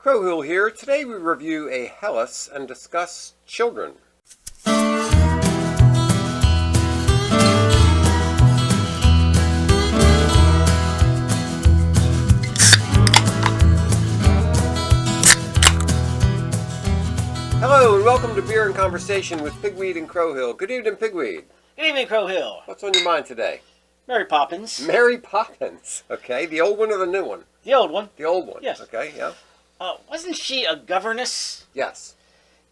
Crowhill here. Today we review a Hellas and discuss children. Hello and welcome to Beer and Conversation with Pigweed and Crowhill. Good evening, Pigweed. Good evening, Crowhill. What's on your mind today? Mary Poppins. Mary Poppins. Okay, the old one or the new one? The old one. The old one. Yes. Okay, yeah. Wasn't she a governess? Yes.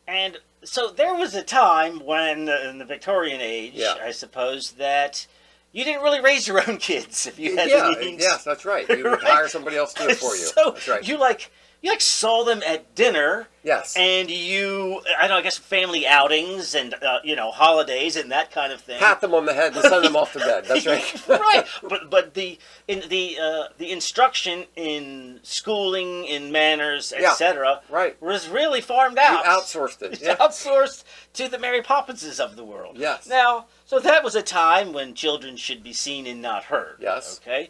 And so there was a time when, in the Victorian age, I suppose, that you didn't really raise your own kids if you had the means. Yes, that's right. You would hire somebody else to do it for you. So that's right. you saw them at dinner. Yes. And I guess family outings and, holidays and that kind of thing. Pat them on the head and send them off to bed. That's right. Right. But the instruction in schooling, in manners, etc., was really farmed out. You outsourced it. It's outsourced to the Mary Poppinses of the world. Yes. Now, so that was a time when children should be seen and not heard. Yes. Okay.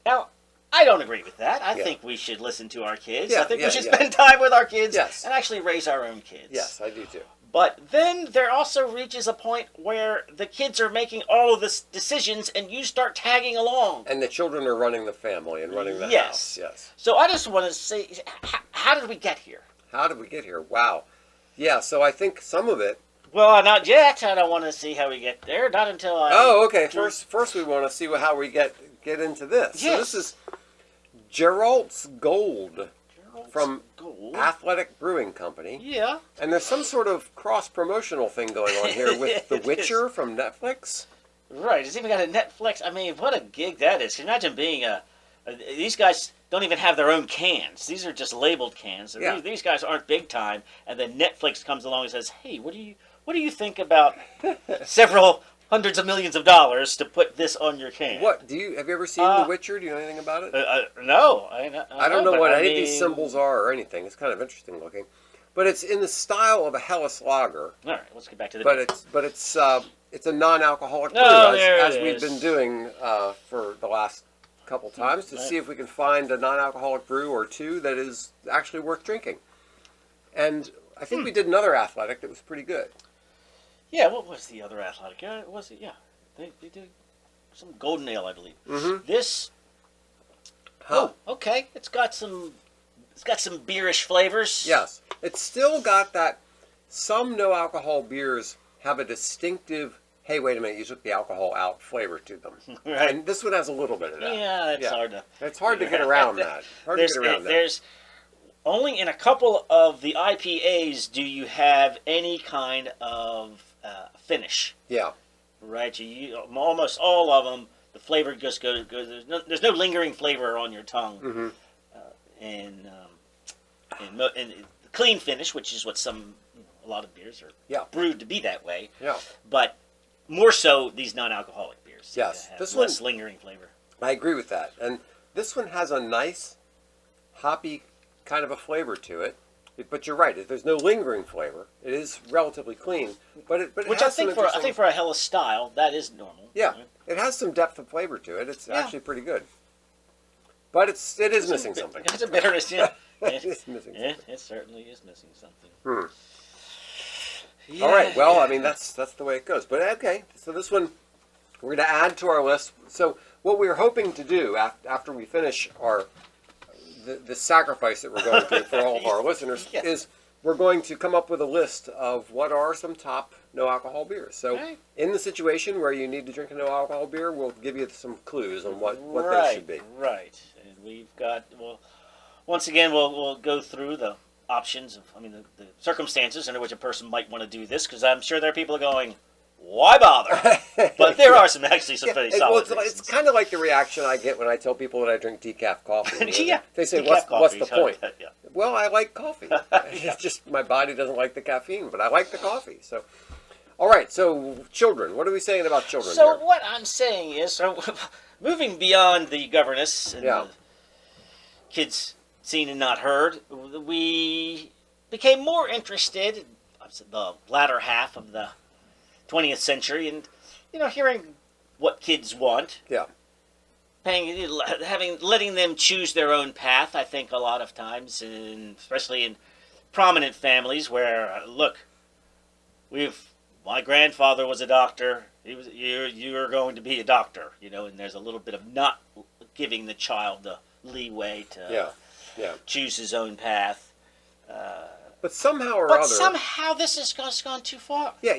Now, I don't agree with that. I think we should listen to our kids. Yeah, I think we should spend time with our kids and actually raise our own kids. Yes, I do too. But then there also reaches a point where the kids are making all of the decisions and you start tagging along. And the children are running the family and running the house. Yes. So I just want to say, how did we get here? How did we get here? Wow. Yeah, so I think some of it... Well, not yet. I don't want to see how we get there. Not until I... Oh, okay. First we want to see how we get into this. Yes. So this is Geralt's Gold from Athletic Brewing Company. Yeah. And there's some sort of cross-promotional thing going on here with The Witcher from Netflix. Right. It's even got a Netflix. I mean, what a gig that is. Can you imagine being these guys don't even have their own cans. These are just labeled cans. So these guys aren't big time. And then Netflix comes along and says, hey, what do you think about several hundreds of millions of dollars to put this on your can? What have you ever seen The Witcher? Do you know anything about it? No, I don't know what any of these symbols are or anything. It's kind of interesting looking, but it's in the style of a Hellas lager. All right, let's get back to the. But it's a non-alcoholic brew, as we've been doing for the last couple times to see if we can find a non-alcoholic brew or two that is actually worth drinking. And I think we did another athletic that was pretty good. Yeah, what was the other athletic? They did some golden ale, I believe. Mm-hmm. This, okay, it's got some beerish flavors. Yes, it's still got that. Some no alcohol beers have a distinctive, hey, wait a minute, you took the alcohol out flavor to them. Right. And this one has a little bit of that. Yeah, it's hard to get around that. There's only in a couple of the IPAs do you have any kind of finish. Yeah. Right. Almost all of them, the flavor just goes. There's no lingering flavor on your tongue. Mm-hmm. And clean finish, which is what a lot of beers are brewed to be that way. Yeah. But more so these non-alcoholic beers. Yes. Have less lingering flavor. I agree with that. And this one has a nice hoppy kind of a flavor to it. But you're right. There's no lingering flavor. It is relatively clean, but it which has I think for a Hellas style that is normal. Yeah, right? It has some depth of flavor to it. It's actually pretty good, but it is missing something. It's a bitterness, yeah. It is missing something. It certainly is missing something. Yeah. All right. Well, I mean that's the way it goes. But okay. So this one we're going to add to our list. So what we're hoping to do after we finish the sacrifice that we're going through for all of our listeners is we're going to come up with a list of what are some top no-alcohol beers. So in the situation where you need to drink a no-alcohol beer, we'll give you some clues on what they should be. Right. And we've got, once again, we'll go through the options, the circumstances under which a person might want to do this, because I'm sure there are people going, why bother? But there are some pretty solid reasons. It's kind of like the reaction I get when I tell people that I drink decaf coffee. They say, what's the point? Well, I like coffee. It's just my body doesn't like the caffeine, but I like the coffee. So, all right, so children. What are we saying about children here? So what I'm saying is, moving beyond the governess and the kids seen and not heard, we became more interested, the latter half of the 20th century, and hearing what kids want. Yeah. letting them choose their own path. I think a lot of times, and especially in prominent families, where look, my grandfather was a doctor. You're going to be a doctor, and there's a little bit of not giving the child the leeway to choose his own path. But somehow this has gone too far. Yeah,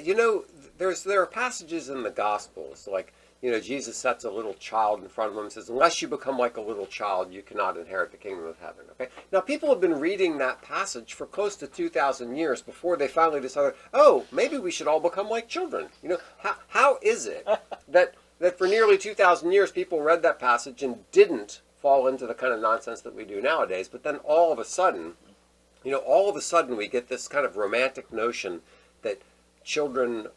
there are passages in the Gospels, like, Jesus sets a little child in front of him and says, unless you become like a little child, you cannot inherit the kingdom of heaven. Okay. Now, people have been reading that passage for close to 2,000 years before they finally decided, oh, maybe we should all become like children. How is it that for nearly 2,000 years people read that passage and didn't fall into the kind of nonsense that we do nowadays, but then all of a sudden we get this kind of romantic notion that children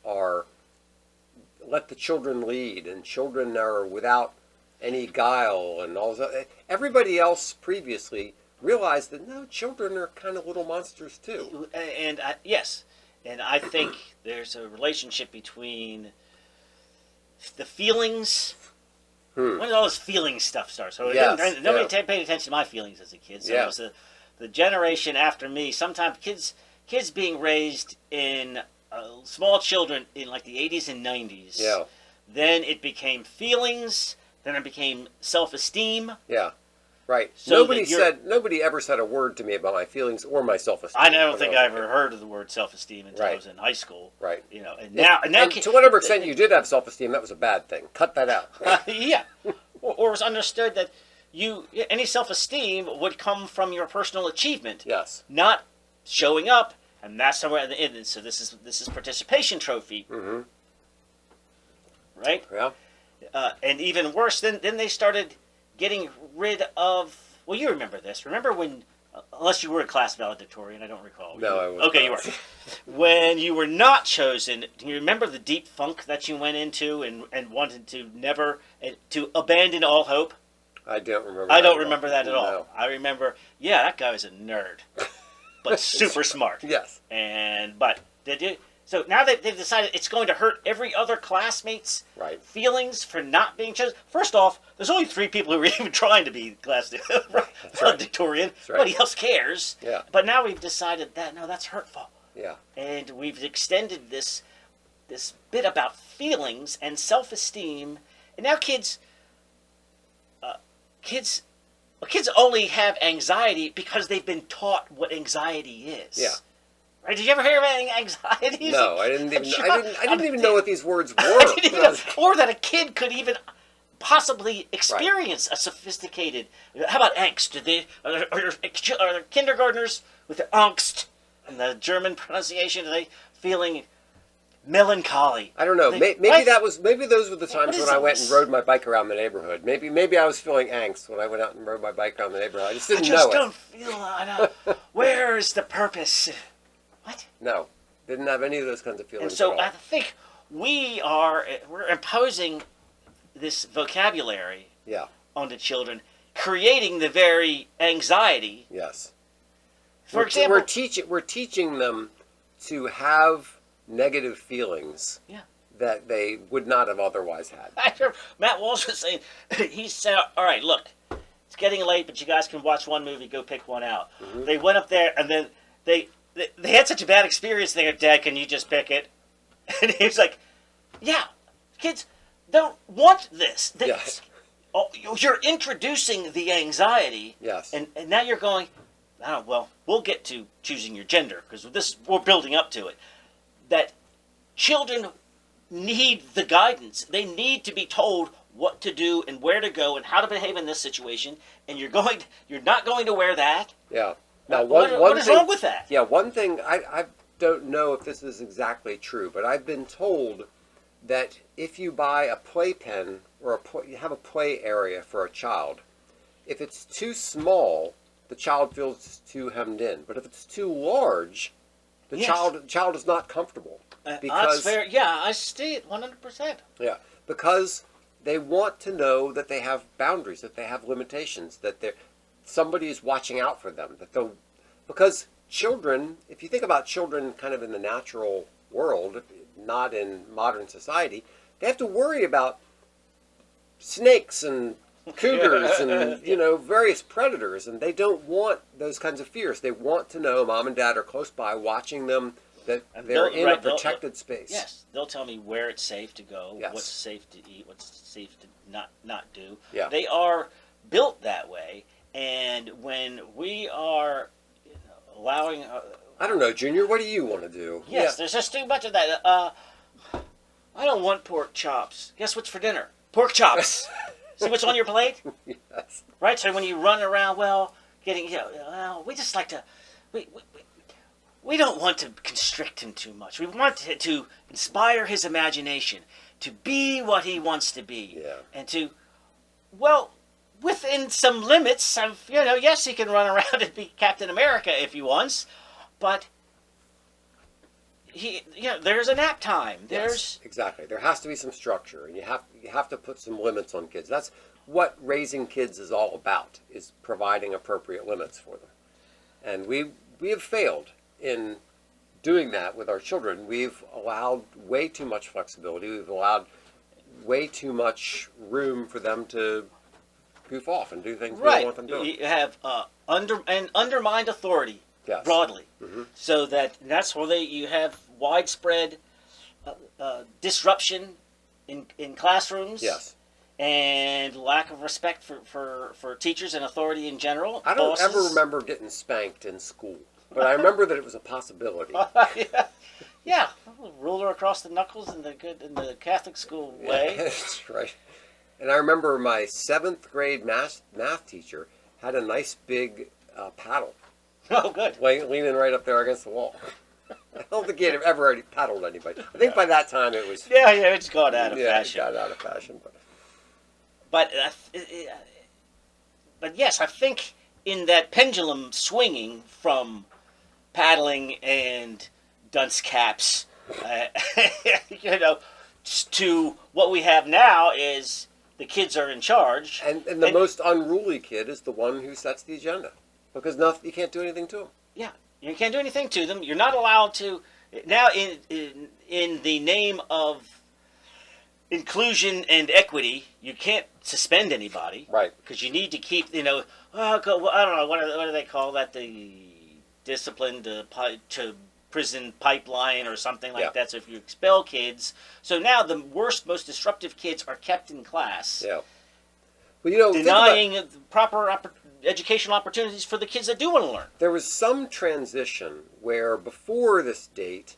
let the children lead, and children are without any guile, and all that. Everybody else previously realized that no, children are kind of little monsters too. And I think there's a relationship between the feelings. When did all this feeling stuff start? So nobody paid attention to my feelings as a kid. So it was the generation after me. Sometimes kids being raised in small children in like the 80s and 90s. Yeah. Then it became feelings. Then it became self-esteem. Yeah. Right. So nobody ever said a word to me about my feelings or my self-esteem. I don't think I ever heard of the word self-esteem until I was in high school. Right. And now to whatever extent you did have self-esteem, that was a bad thing. Cut that out. Yeah. Or it was understood that any self-esteem would come from your personal achievement. Yes. Not showing up. And that's somewhere at the end. So this is participation trophy, right? Yeah. And even worse, then they started getting rid of. Well, you remember this. Remember when, unless you were a class valedictorian, I don't recall. No, I wasn't. Okay, you were. When you were not chosen, do you remember the deep funk that you went into and wanted to abandon all hope? I don't remember. I don't remember that at all. I remember. Yeah, that guy was a nerd. But super smart. Yes. But did you? So now that they've decided it's going to hurt every other classmate's feelings for not being chosen. First off, there's only 3 people who are even trying to be valedictorian. Right. Nobody else cares. Yeah. But now we've decided that that's hurtful. Yeah. And we've extended this bit about feelings and self-esteem, and now kids only have anxiety because they've been taught what anxiety is. Yeah. Right? Did you ever hear about anxiety? No, I didn't even know what these words were. Or that a kid could even possibly experience a sophisticated. How about angst? Are kindergartners with their angst and the German pronunciation? Are they feeling melancholy? I don't know. Maybe those were the times when I went and rode my bike around the neighborhood. Maybe I was feeling angst when I went out and rode my bike around the neighborhood. I just didn't know it. Don't feel. Where is the purpose? What? No, didn't have any of those kinds of feelings. And so at all. I think we're imposing this vocabulary onto children, creating the very anxiety. Yes. For example, we're teaching them to have negative feelings that they would not have otherwise had. I remember Matt Walsh was saying, he said, all right, look, it's getting late, but you guys can watch one movie, go pick one out. Mm-hmm. They went up there, and then they had such a bad experience there, Dad, can you just pick it? And he was like, yeah, kids don't want this. Yes. You're introducing the anxiety. Yes. And now you're going, we'll get to choosing your gender, because we're building up to it. That children need the guidance. They need to be told what to do and where to go and how to behave in this situation. And you're not going to wear that. Yeah. Now, what is wrong with that? Yeah, one thing, I don't know if this is exactly true, but I've been told that if you buy a playpen or you have a play area for a child, if it's too small, the child feels too hemmed in. But if it's too large, the child is not comfortable. That's fair. Yeah, I see it 100%. Yeah, because they want to know that they have boundaries, that they have limitations, that somebody is watching out for them. Because children, if you think about children kind of in the natural world, not in modern society, they have to worry about snakes and cougars and, various predators, and they don't want those kinds of fears. They want to know mom and dad are close by watching them, that they're in a protected space. Yes, they'll tell me where it's safe to go, Yes. what's safe to eat, what's safe to not do. Yeah. They are built that way, and when we are allowing... I don't know, Junior, what do you want to do? Yes, there's just too much of that. I don't want pork chops. Guess what's for dinner? Pork chops. See what's on your plate? Yes. Right? So when you run around, we just like to... We don't want to constrict him too much. We want to inspire his imagination, to be what he wants to be. Yeah. And to, within some limits of, yes, he can run around and be Captain America if he wants, but there's a nap time. Yes, exactly. There has to be some structure, and you have to put some limits on kids. That's what raising kids is all about, is providing appropriate limits for them. And we have failed in doing that with our children. We've allowed way too much flexibility. We've allowed way too much room for them to goof off and do things we don't want them doing. You have undermined authority, Yes. broadly, Mm-hmm. so that's where you have widespread disruption in classrooms. Yes. And lack of respect for teachers and authority in general. I don't bosses. ever remember getting spanked in school, but I remember that it was a possibility. Yeah, ruler across the knuckles in the Catholic school way. Yeah, that's right. And I remember my 7th grade math teacher had a nice big paddle. Oh, good. Leaning right up there against the wall. I don't think he had ever already paddled anybody. I think by that time it was... Yeah, it's gone out of fashion. Yeah, it got out of fashion. But yes, I think in that pendulum swinging from paddling and dunce caps, to what we have now is the kids are in charge. And the most unruly kid is the one who sets the agenda. Because you can't do anything to him. Yeah, you can't do anything to them. You're not allowed to... Now, in the name of inclusion and equity, you can't suspend anybody. Right. Because you need to keep, I don't know, what do they call that? The discipline to prison pipeline or something like that. So if you expel kids... So now the worst, most disruptive kids are kept in class. Yeah. Well, denying proper educational opportunities for the kids that do want to learn. There was some transition where before this date,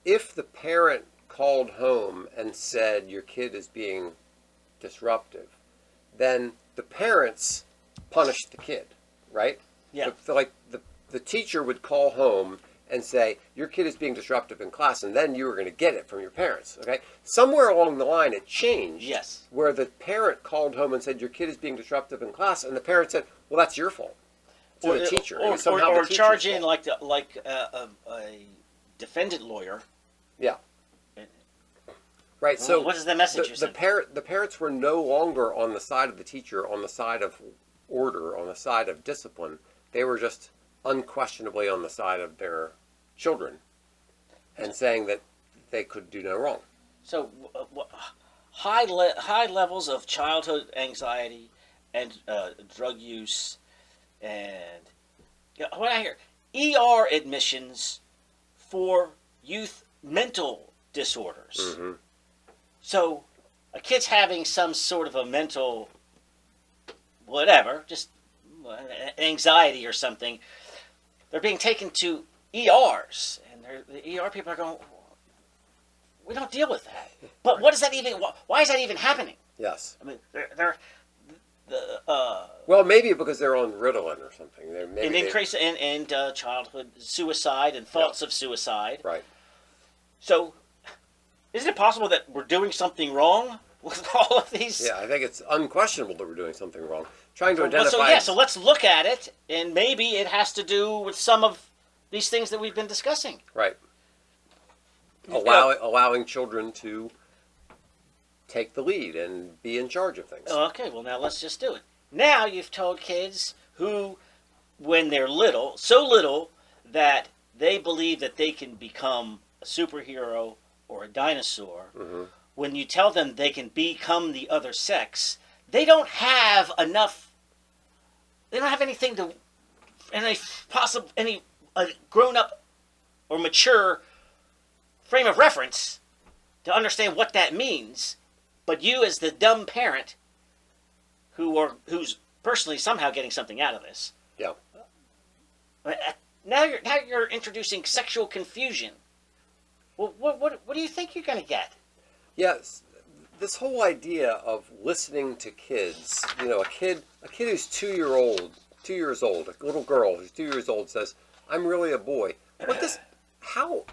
if the parent called home and said your kid is being disruptive, then the parents punished the kid, right? Yeah. The teacher would call home and say, your kid is being disruptive in class, and then you were going to get it from your parents, okay? Somewhere along the line it changed. Yes. Where the parent called home and said, your kid is being disruptive in class, and the parent said, well, that's your fault. To the teacher. Or charge in like a defendant lawyer. Yeah. Right. So what is the message? The parents were no longer on the side of the teacher, on the side of order, on the side of discipline. They were just unquestionably on the side of their children, and saying that they could do no wrong. So high levels of childhood anxiety and drug use, and what I hear, ER admissions for youth mental disorders. Mm-hmm. So a kid's having some sort of a mental whatever, just anxiety or something. They're being taken to ERs, and the ER people are going, we don't deal with that. But what does that even? Why is that even happening? Yes. I mean, well, maybe because they're on Ritalin or something. An increase in childhood suicide and thoughts of suicide. Right. So, isn't it possible that we're doing something wrong with all of these? Yeah, I think it's unquestionable that we're doing something wrong. Trying to identify. So let's look at it, and maybe it has to do with some of these things that we've been discussing. Right. Allowing children to take the lead and be in charge of things. Okay, well now let's just do it. Now you've told kids who, when they're little, so little that they believe that they can become a superhero or a dinosaur, Mm-hmm. when you tell them they can become the other sex, they don't have enough. They don't have anything to, any grown up or mature frame of reference to understand what that means. But you, as the dumb parent, who's personally somehow getting something out of this. Yeah. Now you're introducing sexual confusion. Well, what do you think you're going to get? Yes, this whole idea of listening to kids. You know, a kid who's 2 years old, a little girl who's 2 years old says, "I'm really a boy." How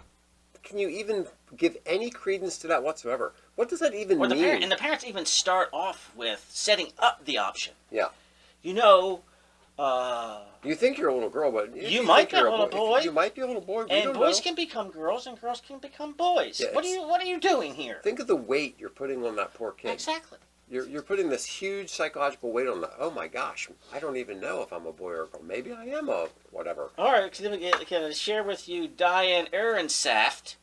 can you even give any credence to that whatsoever? What does that even mean? And the parents even start off with setting up the option. Yeah. You know, you think you're a little girl, but you might be a little boy. You might be a little boy. And boys can become girls, and girls can become boys. Yeah, what are you doing here? Think of the weight you're putting on that poor kid. Exactly. You're putting this huge psychological weight on that. Oh my gosh, I don't even know if I'm a boy or a girl. Maybe I am a whatever. All right, can I share with you Diane Ehrensaft,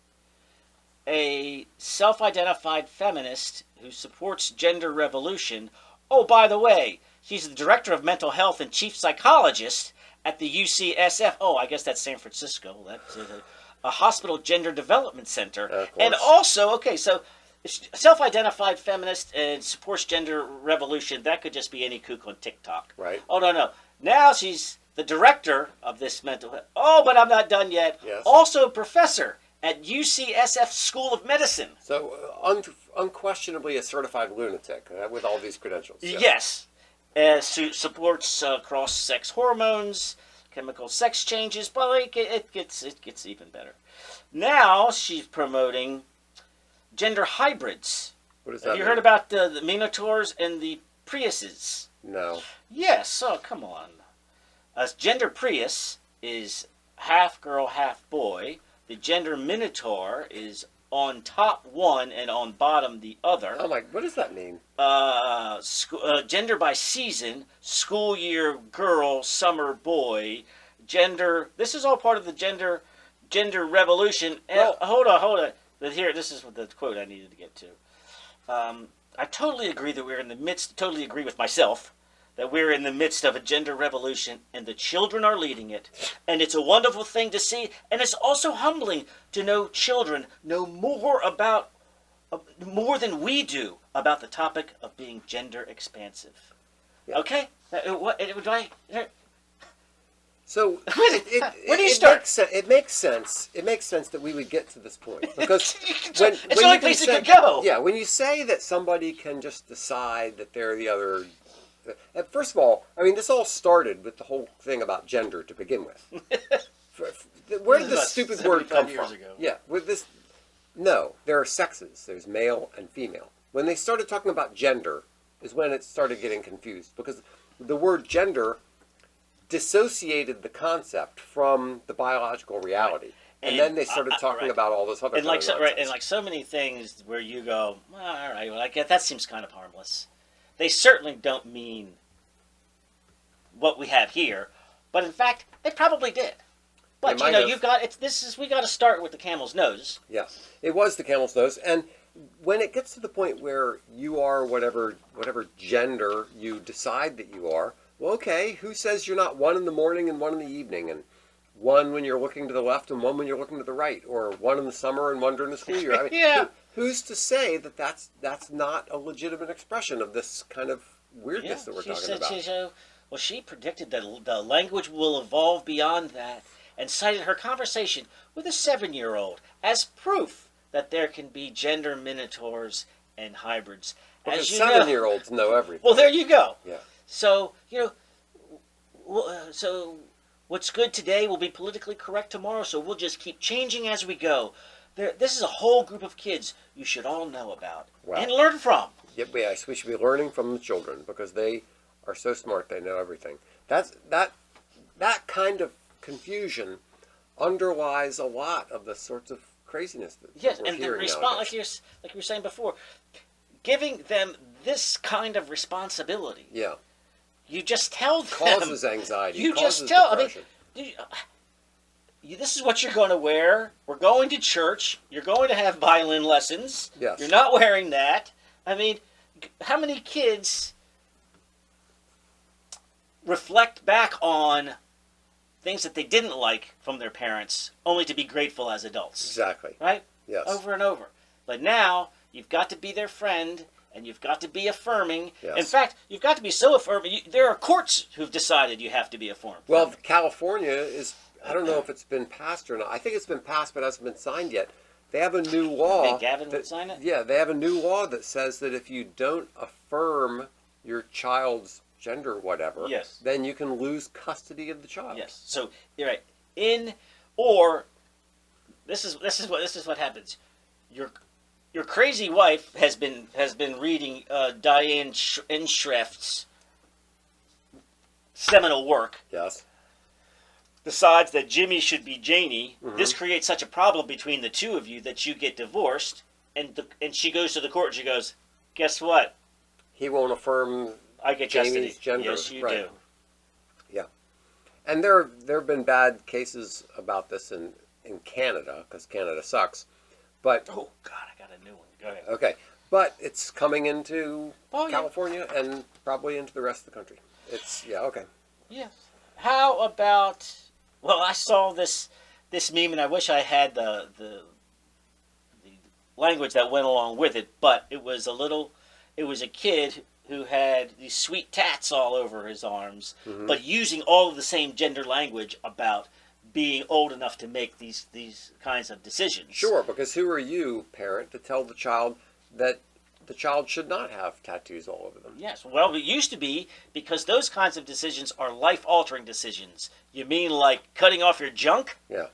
a self-identified feminist who supports gender revolution. Oh, by the way, she's the director of mental health and chief psychologist at the UCSF. Oh, I guess that's San Francisco. That's a hospital gender development center. And also, okay, so self-identified feminist and supports gender revolution. That could just be any kook on TikTok. Right. Oh, no. Now she's the director of this mental health. Oh, but I'm not done yet. Yes. Also a professor at UCSF School of Medicine. So unquestionably a certified lunatic with all these credentials. Yes. Supports cross-sex hormones, chemical sex changes. Well, it gets even better. Now she's promoting gender hybrids. What does that Have you mean? heard about the minotaurs and the Priuses? No. Yes. Oh, come on. A gender Prius is half girl, half boy. The gender minotaur is on top one and on bottom the other. Oh my! What does that mean? Gender by season: school year girl, summer boy. Gender. This is all part of the gender revolution. Well, hold on. But here, this is the quote I needed to get to. I totally agree that we're in the midst. Totally agree with myself that we're in the midst of a gender revolution, and the children are leading it. And it's a wonderful thing to see, and it's also humbling to know children know more than we do about the topic of being gender expansive. Yeah. Okay? So where do you start? It makes sense. It makes sense that we would get to this point because it's the only place it could go. Yeah, when you say that somebody can just decide that they're the other. First of all, I mean, this all started with the whole thing about gender to begin with. Where did this stupid word come from? Ago. Yeah, with this. No, there are sexes. There's male and female. When they started talking about gender, is when it started getting confused because the word gender dissociated the concept from the biological reality, and then they started talking about all this other. And like so many things where you go, well, all right, well, I guess that seems kind of harmless. They certainly don't mean what we have here, but in fact, they probably did. But we got to start with the camel's nose. Yeah, it was the camel's nose, and when it gets to the point where you are whatever gender you decide that you are, well, okay, who says you're not one in the morning and one in the evening, and one when you're looking to the left and one when you're looking to the right, or one in the summer and one during the school year? I mean, yeah. Who's to say that that's not a legitimate expression of this kind of weirdness that we're talking about? She predicted that the language will evolve beyond that, and cited her conversation with a 7-year-old as proof that there can be gender minotaurs and hybrids. Because 7-year-olds know everything. Well, there you go. Yeah. So, so what's good today will be politically correct tomorrow, so we'll just keep changing as we go. This is a whole group of kids you should all know about and learn from. Yep, yes, we should be learning from the children because they are so smart, they know everything. That kind of confusion underlies a lot of the sorts of craziness that we're hearing the response, like you were saying before, giving them this kind of responsibility. Yeah. You just tell them. Causes anxiety. You causes just tell. depression. I mean, this is what you're going to wear. We're going to church. You're going to have violin lessons. Yes. You're not wearing that. I mean, how many kids reflect back on things that they didn't like from their parents, only to be grateful as adults. Exactly. Right? Yes. Over and over. But now, you've got to be their friend, and you've got to be affirming. Yes. In fact, you've got to be so affirming. There are courts who've decided you have to be affirming. Well, California is, I don't know if it's been passed or not. I think it's been passed, but hasn't been signed yet. They have a new law. Think Gavin would sign it? Yeah, they have a new law that says that if you don't affirm your child's gender, whatever, yes, then you can lose custody of the child. Yes. So you're right. This is what happens. Your crazy wife has been reading Diane Inschrift's seminal work. Yes. Decides that Jimmy should be Janie. Mm-hmm. This creates such a problem between the two of you that you get divorced, and she goes to the court and she goes, "Guess what? He won't affirm I get Jamie's custody." gender. Yes, you right. do. Yeah, and there have been bad cases about this in Canada, because Canada sucks. But oh God, I got a new one. Go ahead. Okay, but it's coming into California and probably into the rest of the country. It's okay. Yes. How about? Well, I saw this meme, and I wish I had the language that went along with it. But it was a kid who had these sweet tats all over his arms, Mm-hmm. but using all of the same gender language about being old enough to make these kinds of decisions. Sure, because who are you, parent, to tell the child that the child should not have tattoos all over them? Yes, well, it used to be, because those kinds of decisions are life-altering decisions. You mean like cutting off your junk? Yeah.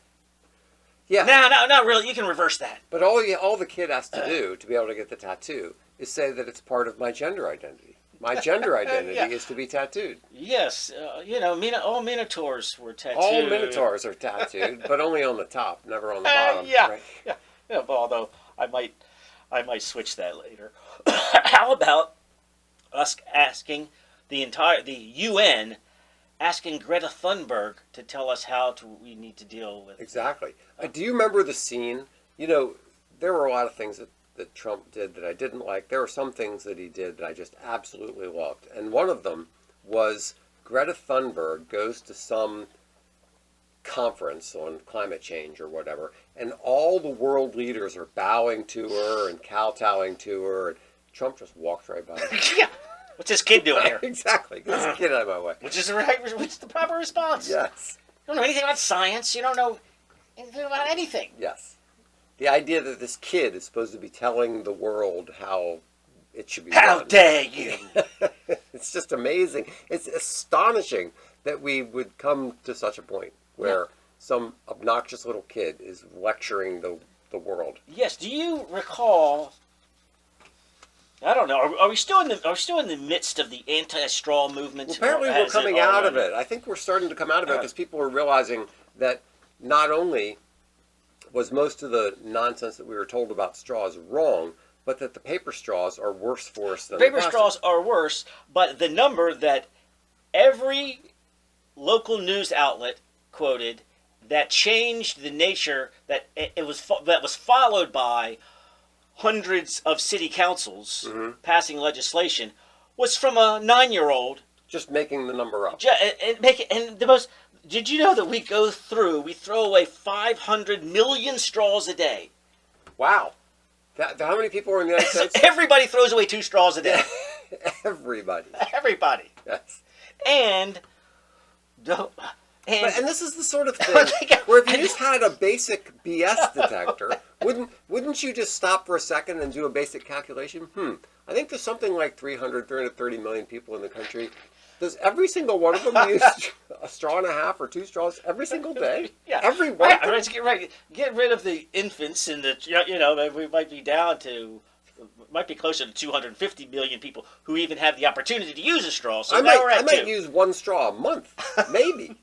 Yeah. No, not really. You can reverse that. But all the kid has to do to be able to get the tattoo is say that it's part of my gender identity. My gender identity Yeah. is to be tattooed. Yes, all minotaurs were tattooed. All minotaurs are tattooed, but only on the top, never on the bottom. Yeah, right? yeah. But although I might switch that later. How about us asking the UN asking Greta Thunberg to tell us how we need to deal with? Exactly. Do you remember the scene? There were a lot of things that Trump did that I didn't like. There were some things that he did that I just absolutely loved. And one of them was Greta Thunberg goes to some conference on climate change or whatever, and all the world leaders are bowing to her and kowtowing to her, and Trump just walked right by her. Yeah. What's this kid doing here? Exactly. Get this kid out of my way. Which is the proper response. Yes. You don't know anything about science. You don't know anything about anything. Yes. The idea that this kid is supposed to be telling the world how it should be How done. dare you? It's just amazing. It's astonishing that we would come to such a point where some obnoxious little kid is lecturing the world. Yes. Do you recall? I don't know. Are we still in the midst of the anti-straw movement? Well, apparently we're coming out of it. I think we're starting to come out of it because people are realizing that not only was most of the nonsense that we were told about straws wrong, but that the paper straws are worse for us than paper the plastic. straws are worse. But the number that every local news outlet quoted that changed the nature that was followed by hundreds of city councils passing legislation was from a 9-year-old just making the number up. And the most. Did you know that we throw away 500 million straws a day? Wow. How many people are in the United States? Everybody throws away 2 straws a day. Everybody. Everybody. Yes. And this is the sort of thing where if you just had a basic BS detector, wouldn't you just stop for a second and do a basic calculation? I think there's something like 330 million people in the country. Does every single one of them use a straw and a half or 2 straws every single day? Yeah. Every one. Right. Get rid of the infants and we might be down to. Might be closer to 250 million people who even have the opportunity to use a straw. So I might use 1 straw a month, maybe.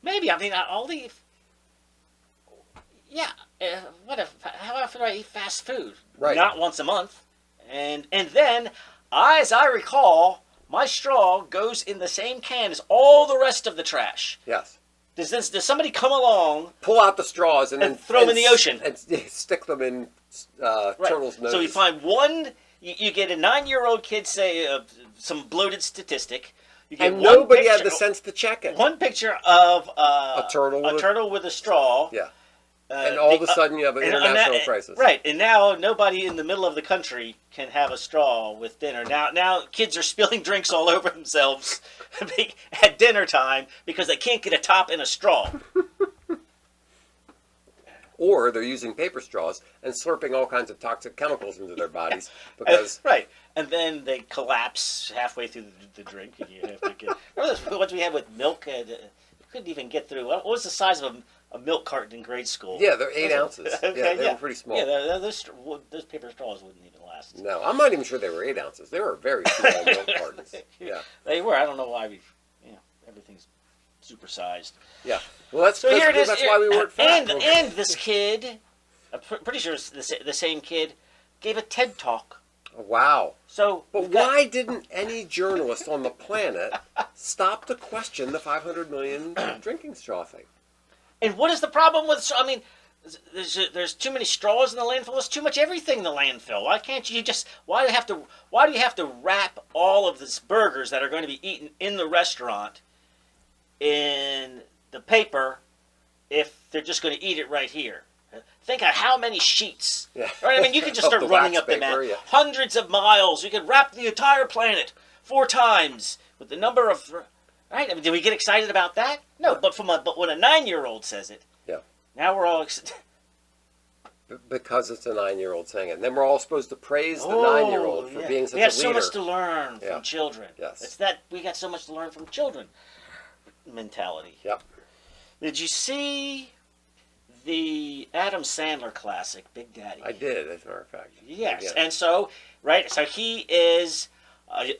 Maybe. I mean, all the. Yeah. How often do I eat fast food? Right. Not once a month. And then, as I recall, my straw goes in the same can as all the rest of the trash. Yes. Does somebody come along, pull out the straws and throw them in the ocean and stick them in turtles' noses? So you find one. You get a 9-year-old kid say some bloated statistic. You get And one nobody had picture- the sense to check it. One picture of A turtle with a straw. Yeah. And all of a sudden you have an international crisis. Right, and now nobody in the middle of the country can have a straw with dinner. Now kids are spilling drinks all over themselves at dinner time because they can't get a top in a straw. Or they're using paper straws and slurping all kinds of toxic chemicals into their bodies because right, and then they collapse halfway through the drink, and you have to get. Remember those ones we had with milk? You couldn't even get through. What was the size of a milk carton in grade school? Yeah, they're 8 ounces. Okay, yeah, they were pretty small. Yeah, those paper straws wouldn't even last. No, I'm not even sure they were 8 ounces. They were very small milk cartons. Yeah, they were. I don't know why everything's supersized. Yeah. Well, that's why we weren't fat. And this kid, I'm pretty sure it's the same kid, gave a TED talk. Wow. So, but why didn't any journalist on the planet stop to question the 500 million drinking straw thing? And what is the problem with? I mean, there's too many straws in the landfill. There's too much everything in the landfill. Why can't you just? Why do you have to wrap all of these burgers that are going to be eaten in the restaurant in the paper if they're just going to eat it right here? Think of how many sheets. Yeah. Right? I mean, you could just start running up the map. Yeah. Hundreds of miles. You could wrap the entire planet 4 times with the number of. Right? I mean, did we get excited about that? No. But when a 9-year-old says it. Yeah. Now we're all excited. Because it's a 9-year-old saying it. And then we're all supposed to praise the 9-year-old for being such a leader. We have so much to learn from children. Yes. It's that we got so much to learn from children mentality. Yep. Did you see the Adam Sandler classic, Big Daddy? I did, as a matter of fact. Yes. And so, right, so he is, I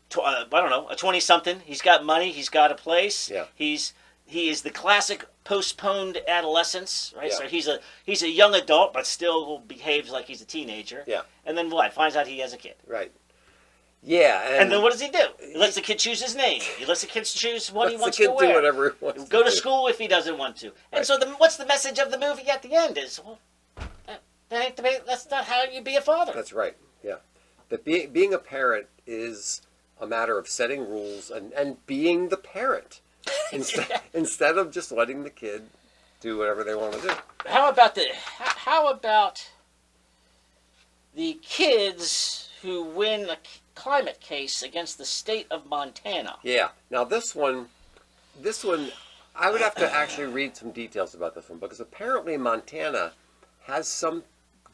don't know, a 20-something. He's got money. He's got a place. Yeah. He is the classic postponed adolescence, right? Yeah. So he's a young adult, but still behaves like he's a teenager. Yeah. And then what? Finds out he has a kid. Right. Yeah. And then what does he do? He lets the kid choose his name. He lets the kid choose what he wants to wear. Let the kid do whatever he wants. Go to school if he doesn't want to. And so what's the message of the movie at the end? Is that's not how you be a father. That's right. Yeah. That being a parent is a matter of setting rules and being the parent instead of just letting the kid do whatever they want to do. How about the kids who win a climate case against the state of Montana? Yeah. Now this one, I would have to actually read some details about this one because apparently Montana has some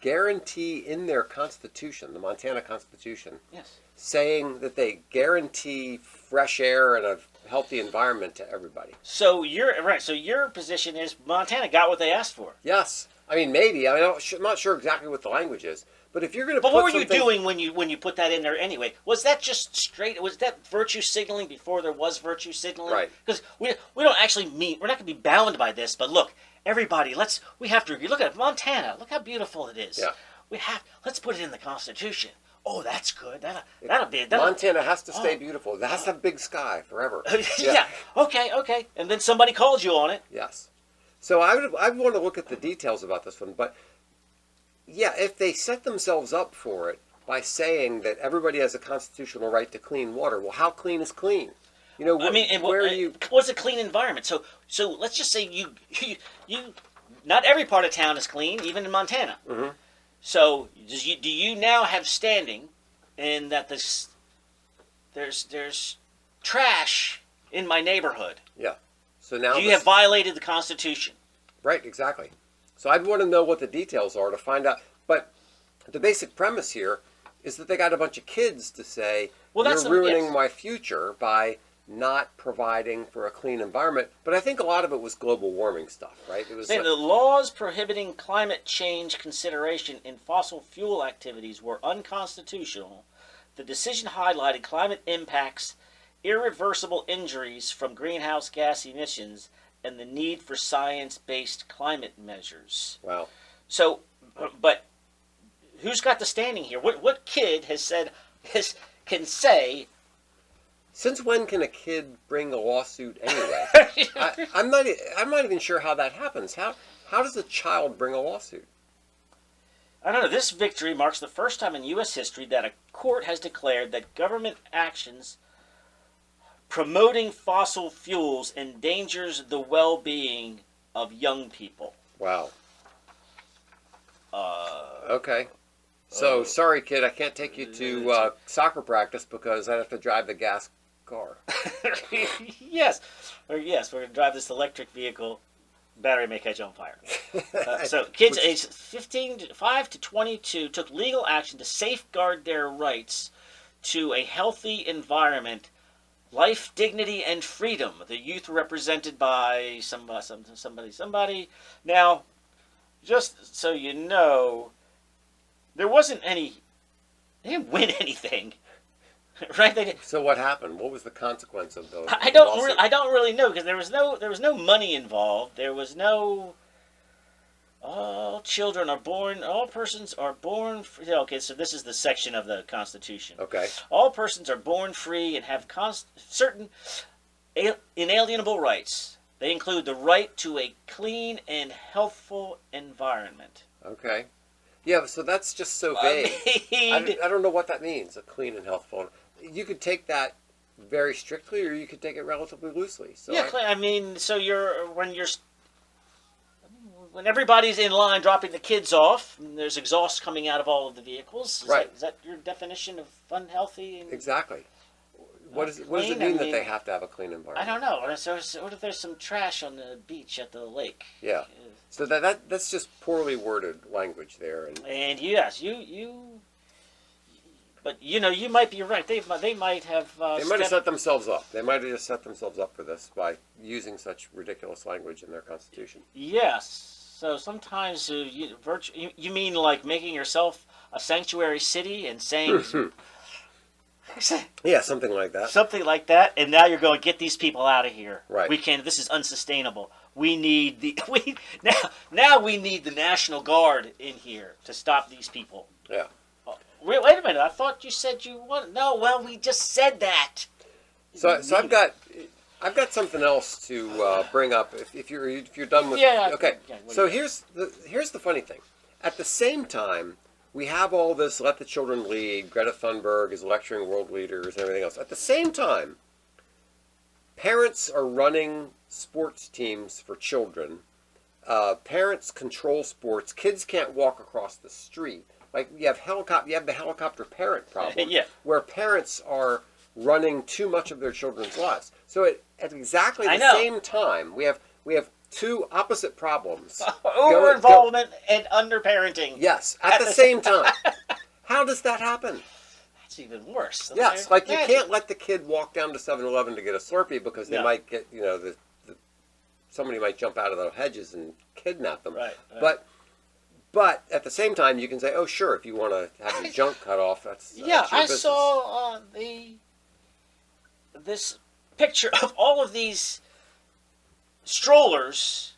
guarantee in their constitution, the Montana Constitution, yes, saying that they guarantee fresh air and a healthy environment to everybody. So you're right. So your position is Montana got what they asked for. Yes. I mean, maybe. I'm not sure exactly what the language is. But if you're going to But what were you doing when you put that in there anyway? Was that just straight? Was that virtue signaling before there was virtue signaling? Right. Because we don't actually mean, we're not going to be bound by this. But look, everybody, we have to look at Montana. Look how beautiful it is. Yeah. Let's put it in the Constitution. Oh, that's good. Montana has to stay beautiful. It has to have big sky forever. Yeah. Okay. And then somebody calls you on it. Yes. So I want to look at the details about this one, but yeah, if they set themselves up for it by saying that everybody has a constitutional right to clean water, well, how clean is clean? You know, what's a clean environment? So let's just say you not every part of town is clean, even in Montana. Mm-hmm. So do you now have standing in that there's trash in my neighborhood? Yeah. So now you have violated the Constitution. Right, exactly. So I'd want to know what the details are to find out. But the basic premise here is that they got a bunch of kids to say, you're ruining my future by not providing for a clean environment. But I think a lot of it was global warming stuff, right? It was the laws prohibiting climate change consideration in fossil fuel activities were unconstitutional. The decision highlighted climate impacts, irreversible injuries from greenhouse gas emissions, and the need for science-based climate measures. Wow. So, but who's got the standing here? What kid can say? Since when can a kid bring a lawsuit anyway? I'm not even sure how that happens. How does a child bring a lawsuit? I don't know. This victory marks the first time in U.S. history that a court has declared that government actions promoting fossil fuels endangers the well-being of young people. Wow. Okay. So, sorry, kid, I can't take you to soccer practice because I have to drive the gas car. Yes. Or yes, we're going to drive this electric vehicle. Battery may catch on fire. So kids aged 5 to 22 took legal action to safeguard their rights to a healthy environment, life, dignity, and freedom. The youth were represented by somebody. Now, just so you know, there wasn't any. They didn't win anything, right? They did. So what happened? What was the consequence of those? I don't really know because there was no money involved. There was no. All children are born. All persons are born. Okay, so this is the section of the Constitution. Okay. All persons are born free and have certain inalienable rights. They include the right to a clean and healthful environment. Okay. Yeah, so that's just so vague. I don't know what that means, a clean and healthful. You could take that very strictly or you could take it relatively loosely. So yeah, so when everybody's in line dropping the kids off, and there's exhaust coming out of all of the vehicles. Is that your definition of unhealthy? Exactly. What does it mean that they have to have a clean environment? I don't know. So what if there's some trash on the beach at the lake? Yeah. So that's just poorly worded language there. And yes, but you might be right. They might have. They might have set themselves up. They might have just set themselves up for this by using such ridiculous language in their constitution. Yes. So sometimes you mean like making yourself a sanctuary city and saying. Yeah, something like that. Something like that, and now you're going to get these people out of here. Right. We can't. This is unsustainable. We need now we need the National Guard in here to stop these people. Yeah. Wait a minute. I thought you said you want. No. Well, we just said that. So I've got something else to bring up. If you're done with. Yeah. Okay. Yeah, so here's the funny thing. At the same time, we have all this let the children lead. Greta Thunberg is lecturing world leaders and everything else. At the same time, parents are running sports teams for children. Parents control sports. Kids can't walk across the street. Like you have the helicopter parent problem, Yeah. where parents are running too much of their children's lives. So at exactly the same time, we have two opposite problems. Over-involvement and under-parenting. Yes, at the same time. How does that happen? That's even worse. Yes, like you can't let the kid walk down to 7-Eleven to get a Slurpee because they might get, somebody might jump out of the hedges and kidnap them. Right. But at the same time, you can say, oh, sure, if you want to have your junk cut off, that's your business. Saw this picture of all of these strollers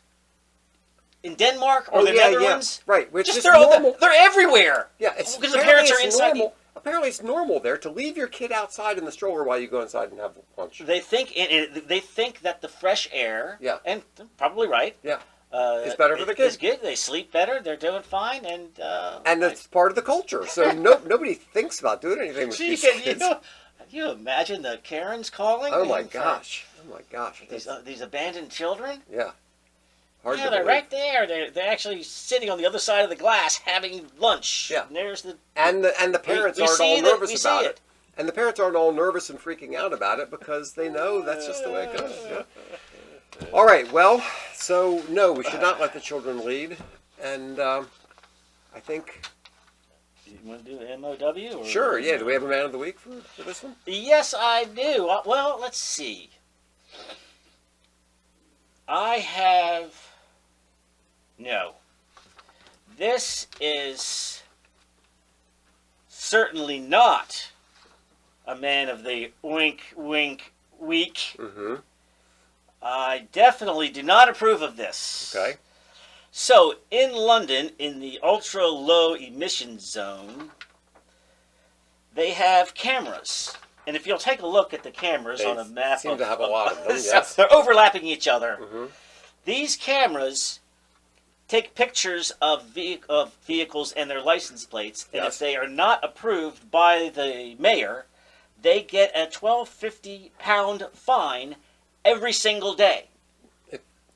in Denmark or the Netherlands. Yeah. Right. Which is they're normal. They're everywhere. Yeah, it's because the parents are inside. Apparently, it's normal there to leave your kid outside in the stroller while you go inside and have lunch. They think that the fresh air. Yeah. And they're probably right. Yeah. It's better for the kids. It's good. They sleep better. They're doing fine, and it's part of the culture. So nobody thinks about doing anything with these kids. Can you imagine the Karens calling? Oh my gosh! These abandoned children. Yeah. Hard to they're believe. right there. They're actually sitting on the other side of the glass having lunch. Yeah. And there's the parents aren't all nervous about it. And the parents aren't all nervous and freaking out about it because they know that's just the way it goes. Yeah. All right. Well, so no, we should not let the children lead. And I think. You want to do MOW? Or sure. Yeah. Do we have a man of the week for this one? Yes, I do. Well, let's see. I have. No. This is certainly not a man of the wink, wink, week. Mm-hmm. I definitely do not approve of this. Okay. So, in London, in the ultra-low emission zone, they have cameras. And if you'll take a look at the cameras on a map, seem to have a lot of them, yes. They're overlapping each other. Mm-hmm. These cameras take pictures of vehicles and their license plates, and if they are not approved by the mayor, they get a £1,250 fine every single day.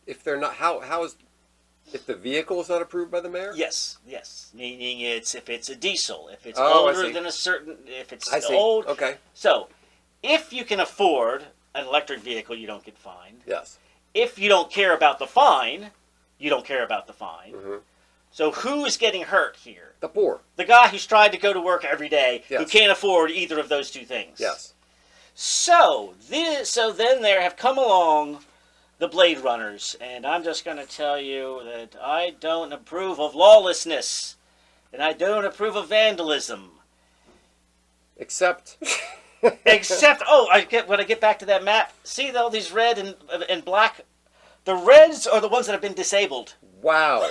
If they're not, how is, if the vehicle is not approved by the mayor? Yes. Meaning if it's a diesel, if it's Oh, older than a certain, if it's I see. old. Okay. So, if you can afford an electric vehicle, you don't get fined. Yes. If you don't care about the fine, you don't care about the fine. Mm-hmm. So who is getting hurt here? The poor. The guy who's tried to go to work every day, Yes. who can't afford either of those two things. Yes. So then there have come along the Blade Runners, and I'm just going to tell you that I don't approve of lawlessness, and I don't approve of vandalism. Except. Except, when I get back to that map, see all these red and black? The reds are the ones that have been disabled. Wow.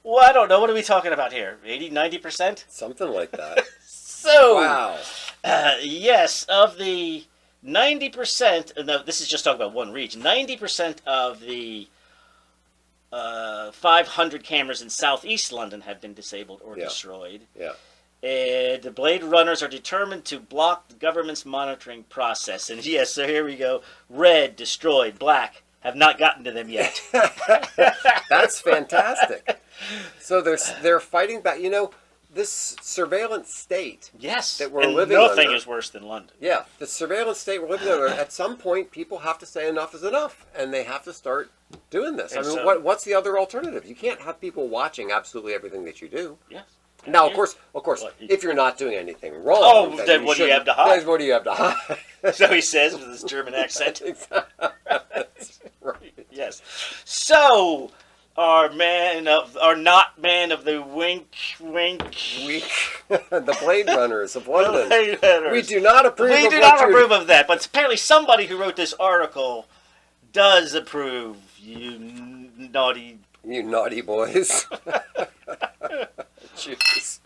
Well, I don't know. What are we talking about here? 80, 90%? Something like that. So, Wow. Yes, of the 90%, no, this is just talking about one region, 90% of the 500 cameras in southeast London have been disabled or destroyed. Yeah. The Blade Runners are determined to block the government's monitoring process. And yes, so here we go. Red, destroyed. Black, have not gotten to them yet. That's fantastic. So they're fighting back. You know, this surveillance state. Yes, that we're and living nothing under, is worse than London. Yeah, the surveillance state we're living under. At some point, people have to say enough is enough, and they have to start doing this. And I mean, so- what's the other alternative? You can't have people watching absolutely everything that you do. Yes. Now, of course, What? if you're not doing anything wrong, then what do you have to hide? Then what do you have to hide? So he says with his German accent. That's right. Yes. So, our not man of the wink. The Blade Runners of London. Blade Runners. We do not approve. We of do not what you- approve of that, but apparently somebody who wrote this article does approve. You naughty. You naughty boys. Jeez.